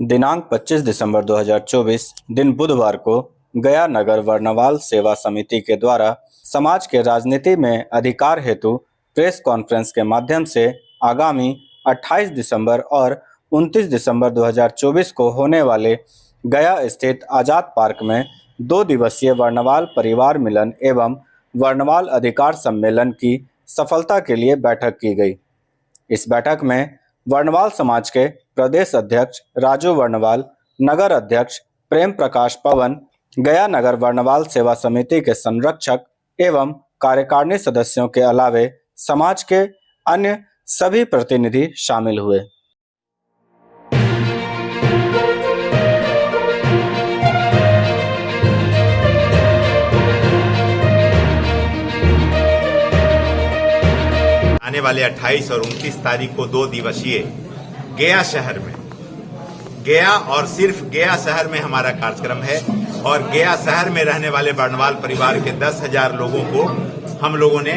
दिनांक 25 दिसंबर 2024 दिन बुधवार को गया नगर वर्णवाल सेवा समिति के द्वारा समाज के राजनीति में अधिकार हेतु प्रेस कॉन्फ्रेंस के माध्यम से आगामी 28 दिसंबर और 29 दिसंबर 2024 को होने वाले गया स्थित आजाद पार्क में 2 दिवसीय वर्णवाल परिवार मिलन एवं वर्णवाल अधिकार सम्मेलन की सफलता के लिए बैठक की गई। इस बैठक में वर्णवाल समाज के प्रदेश अध्यक्ष राजू वर्णवाल, नगर अध्यक्ष प्रेम प्रकाश पवन, गया नगर वर्णवाल सेवा समिति के संरक्षक एवं कार्यकारिणी सदस्यों के अलावे समाज के अन्य सभी प्रतिनिधि शामिल हुए। आने वाले 28 और 29 तारीख को 2 दिवसीय गया शहर में, गया और सिर्फ गया शहर में हमारा कार्यक्रम है और गया शहर में रहने वाले वर्णवाल परिवार के 10,000 लोगों को हम लोगों ने,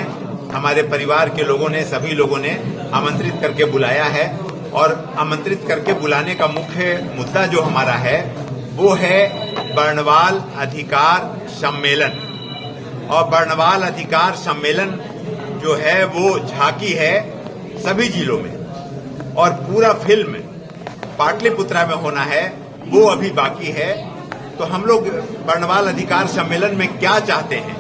हमारे परिवार के लोगों ने, सभी लोगों ने आमंत्रित करके बुलाया है। और आमंत्रित करके बुलाने का मुख्य मुद्दा जो हमारा है वो है वर्णवाल अधिकार सम्मेलन। और वर्णवाल अधिकार सम्मेलन जो है वो झांकी है सभी जिलों में और पूरा फिल्म पाटलिपुत्रा में होना है, वो अभी बाकी है। तो हम लोग वर्णवाल अधिकार सम्मेलन में क्या चाहते हैं?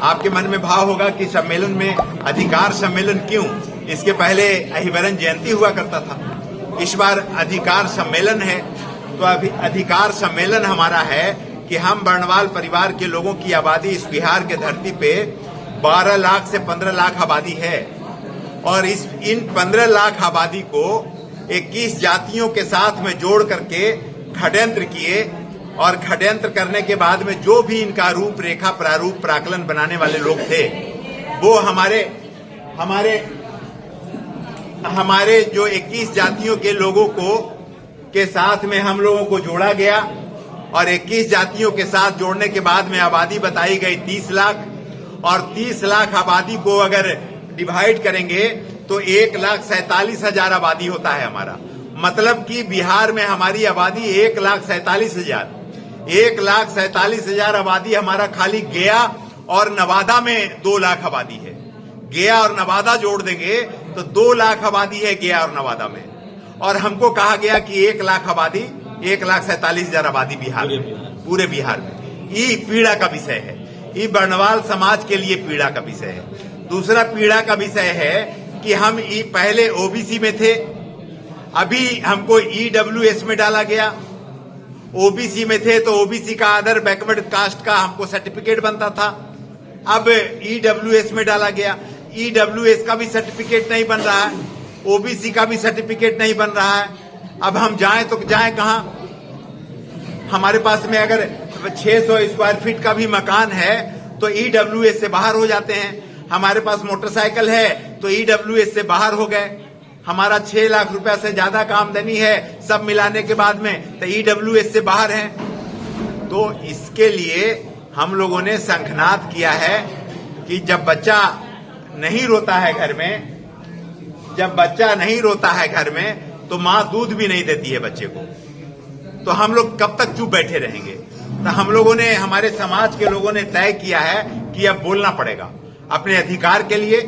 आपके मन में भाव होगा कि सम्मेलन में अधिकार सम्मेलन क्यों? इसके पहले अहिवरन जयंती हुआ करता था, इस बार अधिकार सम्मेलन है। तो अभी अधिकार सम्मेलन हमारा है कि हम वर्णवाल परिवार के लोगों की आबादी इस बिहार के धरती पे 12 लाख से 15 लाख आबादी है और इन 15 लाख आबादी को 21 जातियों के साथ में जोड़ करके षड्यंत्र किए और षड्यंत्र करने के बाद में जो भी इनका रूप रेखा प्रारूप प्राकलन बनाने वाले लोग थे वो हमारे जो 21 जातियों के लोगों को के साथ में हम लोगों को जोड़ा गया और 21 जातियों के साथ जोड़ने के बाद में आबादी बताई गई 30 लाख और 30 लाख आबादी को अगर डिवाइड करेंगे तो 1,47,000 आबादी होता है हमारा। मतलब कि बिहार में हमारी आबादी 1,47,000 1,47,000 आबादी हमारा खाली गया और नवादा में 2 लाख आबादी है। गया और नवादा जोड़ देंगे तो 2 लाख आबादी है गया और नवादा में। और हमको कहा गया कि 1 लाख आबादी 1,47,000 आबादी बिहार में, पूरे बिहार में। ये पीड़ा का विषय है, ये वर्णवाल समाज के लिए पीड़ा का विषय है। दूसरा पीड़ा का विषय है कि हम पहले ओबीसी में थे, अभी हमको ईडब्ल्यूएस में डाला गया। ओबीसी में थे तो ओबीसी का अदर बैकवर्ड कास्ट का हमको सर्टिफिकेट बनता था, अब ईडब्ल्यूएस में डाला गया। ईडब्ल्यूएस का भी सर्टिफिकेट नहीं बन रहा है, ओबीसी का भी सर्टिफिकेट नहीं बन रहा है। अब हम जाएं तो जाएं कहां? हमारे पास में अगर 600 स्क्वायर फीट का भी मकान है तो ईडब्ल्यूएस से बाहर हो जाते हैं। हमारे पास मोटरसाइकिल है तो ईडब्ल्यूएस से बाहर हो गए। हमारा 6 लाख रुपया से ज्यादा का आमदनी है, सब मिलाने के बाद में तो ईडब्ल्यूएस से बाहर है। तो इसके लिए हम लोगों ने शंखनाद किया है कि जब बच्चा नहीं रोता है घर में, जब बच्चा नहीं रोता है घर में तो माँ दूध भी नहीं देती है बच्चे को, तो हम लोग कब तक चुप बैठे रहेंगे? तो हम लोगों ने, हमारे समाज के लोगों ने तय किया है कि अब बोलना पड़ेगा अपने अधिकार के लिए,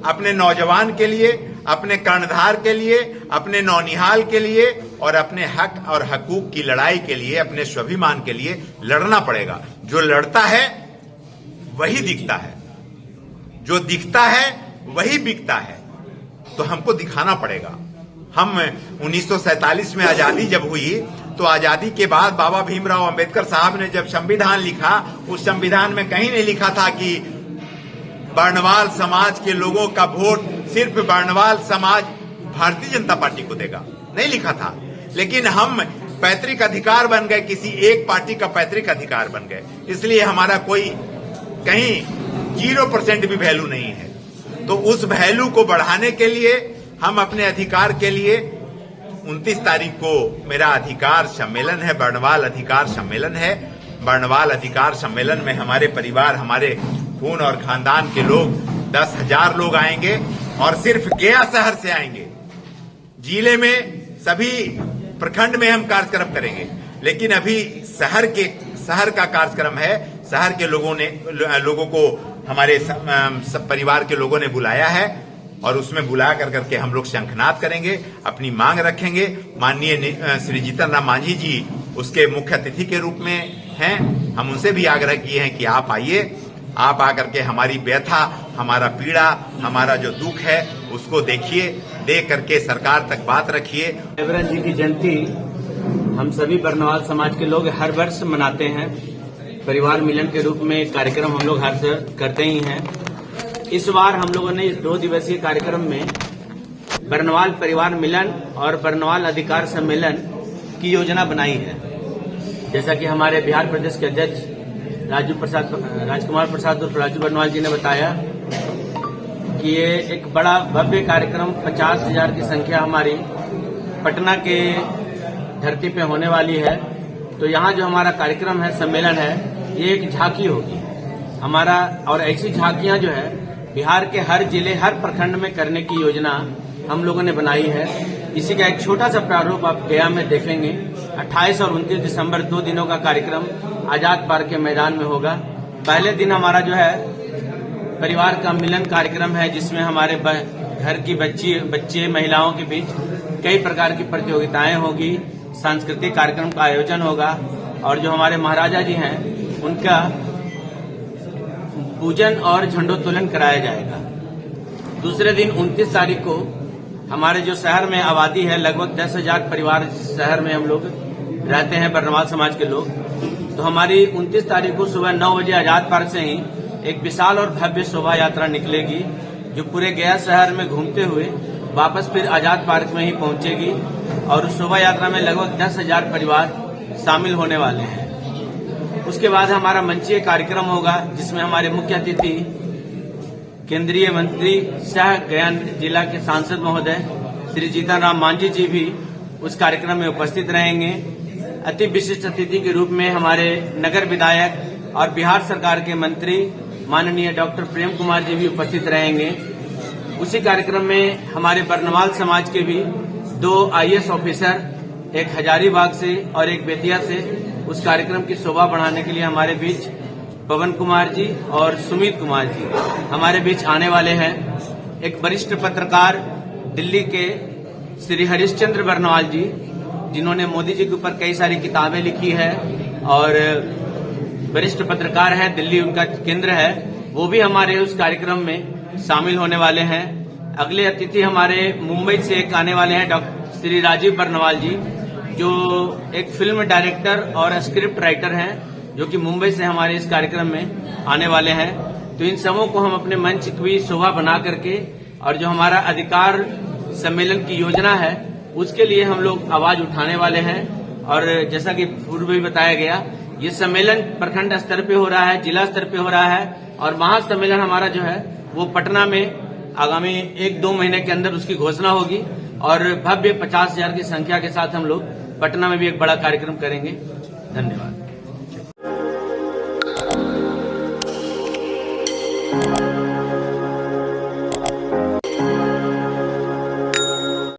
अपने नौजवान के लिए, अपने कर्णधार के लिए, अपने नौनिहाल के लिए और अपने हक और हकूक की लड़ाई के लिए, अपने स्वाभिमान के लिए लड़ना पड़ेगा। जो लड़ता है वही दिखता है, जो दिखता है वही बिकता है। तो हमको दिखाना पड़ेगा। हम 1947 में आजादी जब हुई तो आजादी के बाद बाबा भीमराव अंबेडकर साहब ने जब संविधान लिखा, उस संविधान में कहीं नहीं लिखा था कि वर्णवाल समाज के लोगों का वोट सिर्फ वर्णवाल समाज भारतीय जनता पार्टी को देगा, नहीं लिखा था। लेकिन हम पैतृक अधिकार बन गए, किसी एक पार्टी का पैतृक अधिकार बन गए, इसलिए हमारा कोई कहीं 0% भी वैल्यू नहीं है। तो उस वैल्यू को बढ़ाने के लिए हम अपने अधिकार के लिए 29 तारीख को मेरा अधिकार सम्मेलन है, वर्णवाल अधिकार सम्मेलन है। वर्णवाल अधिकार सम्मेलन में हमारे परिवार, हमारे खून और खानदान के लोग 10,000 लोग आएंगे और सिर्फ गया शहर से आएंगे। जिले में सभी प्रखंड में हम कार्यक्रम करेंगे, लेकिन अभी शहर का कार्यक्रम है। शहर के लोगों को हमारे सब परिवार के लोगों ने बुलाया है और उसमें बुला करके हम लोग शंखनाद करेंगे, अपनी मांग रखेंगे। माननीय श्री जीतन राम मांझी जी उसके मुख्य अतिथि के रूप में हैं। हम उनसे भी आग्रह किए हैं कि आप आइए, आप आकर के हमारी व्यथा, हमारा पीड़ा, हमारा जो दुख है उसको देखिए, देख करके सरकार तक बात रखिए। देवराज जी की जयंती हम सभी बरनवाल समाज के लोग हर वर्ष मनाते हैं। परिवार मिलन के रूप में कार्यक्रम हम लोग हर साल करते ही हैं। इस बार हम लोगों ने इस 2 दिवसीय कार्यक्रम में बरनवाल परिवार मिलन और बरनवाल अधिकार सम्मेलन की योजना बनाई है। जैसा कि हमारे बिहार प्रदेश के अध्यक्ष राजकुमार प्रसाद उर्फ राजू बरनवाल जी ने बताया कि ये एक बड़ा भव्य कार्यक्रम 50,000 की संख्या हमारी पटना के धरती पे होने वाली है। तो यहाँ जो हमारा कार्यक्रम है, सम्मेलन है, ये एक झांकी होगी हमारा। और ऐसी झांकियां जो है बिहार के हर जिले, हर प्रखंड में करने की योजना हम लोगों ने बनाई है। इसी का एक छोटा सा प्रारूप आप गया में देखेंगे। 28 और 29 दिसंबर 2 दिनों का कार्यक्रम आजाद पार्क के मैदान में होगा। पहले दिन हमारा जो है परिवार का मिलन कार्यक्रम है, जिसमें हमारे घर की बच्चे महिलाओं के बीच कई प्रकार की प्रतियोगिताएं होगी, सांस्कृतिक कार्यक्रम का आयोजन होगा और जो हमारे महाराजा जी हैं उनका पूजन और झंडोत्तोलन कराया जाएगा। दूसरे दिन 29 तारीख को हमारे जो शहर में आबादी है, लगभग 10,000 परिवार शहर में हम लोग रहते हैं, बरनवाल समाज के लोग। तो हमारी 29 तारीख को सुबह 9 बजे आजाद पार्क से ही एक विशाल और भव्य शोभा यात्रा निकलेगी, जो पूरे गया शहर में घूमते हुए वापस फिर आजाद पार्क में ही पहुंचेगी। और उस शोभा यात्रा में लगभग 10,000 परिवार शामिल होने वाले हैं। उसके बाद हमारा मंचीय कार्यक्रम होगा, जिसमें हमारे मुख्य अतिथि केंद्रीय मंत्री सह गया जिला के सांसद महोदय श्री जीतन राम मांझी जी भी उस कार्यक्रम में उपस्थित रहेंगे। अति विशिष्ट अतिथि के रूप में हमारे नगर विधायक और बिहार सरकार के मंत्री माननीय डॉक्टर प्रेम कुमार जी भी उपस्थित रहेंगे। उसी कार्यक्रम में हमारे बरनवाल समाज के भी 2 IAS ऑफिसर, एक हजारीबाग से और एक बेतिया से, उस कार्यक्रम की शोभा बढ़ाने के लिए हमारे बीच पवन कुमार जी और सुमित कुमार जी हमारे बीच आने वाले हैं। एक वरिष्ठ पत्रकार दिल्ली के श्री हरिश्चंद्र बरनवाल जी, जिन्होंने मोदी जी के ऊपर कई सारी किताबें लिखी है और वरिष्ठ पत्रकार हैं, दिल्ली उनका केंद्र है, वो भी हमारे उस कार्यक्रम में शामिल होने वाले हैं। अगले अतिथि हमारे मुंबई से एक आने वाले हैं डॉक्टर श्री राजीव बरनवाल जी, जो एक फिल्म डायरेक्टर और स्क्रिप्ट राइटर हैं, जो कि मुंबई से हमारे इस कार्यक्रम में आने वाले हैं। तो इन सबों को हम अपने मंच की शोभा बना करके और जो हमारा अधिकार सम्मेलन की योजना है उसके लिए हम लोग आवाज उठाने वाले हैं। और जैसा कि पूर्व भी बताया गया, ये सम्मेलन प्रखंड स्तर पे हो रहा है, जिला स्तर पे हो रहा है और महासम्मेलन हमारा जो है वो पटना में आगामी 1-2 महीने के अंदर उसकी घोषणा होगी और भव्य 50,000 की संख्या के साथ हम लोग पटना में भी एक बड़ा कार्यक्रम करेंगे। धन्यवाद।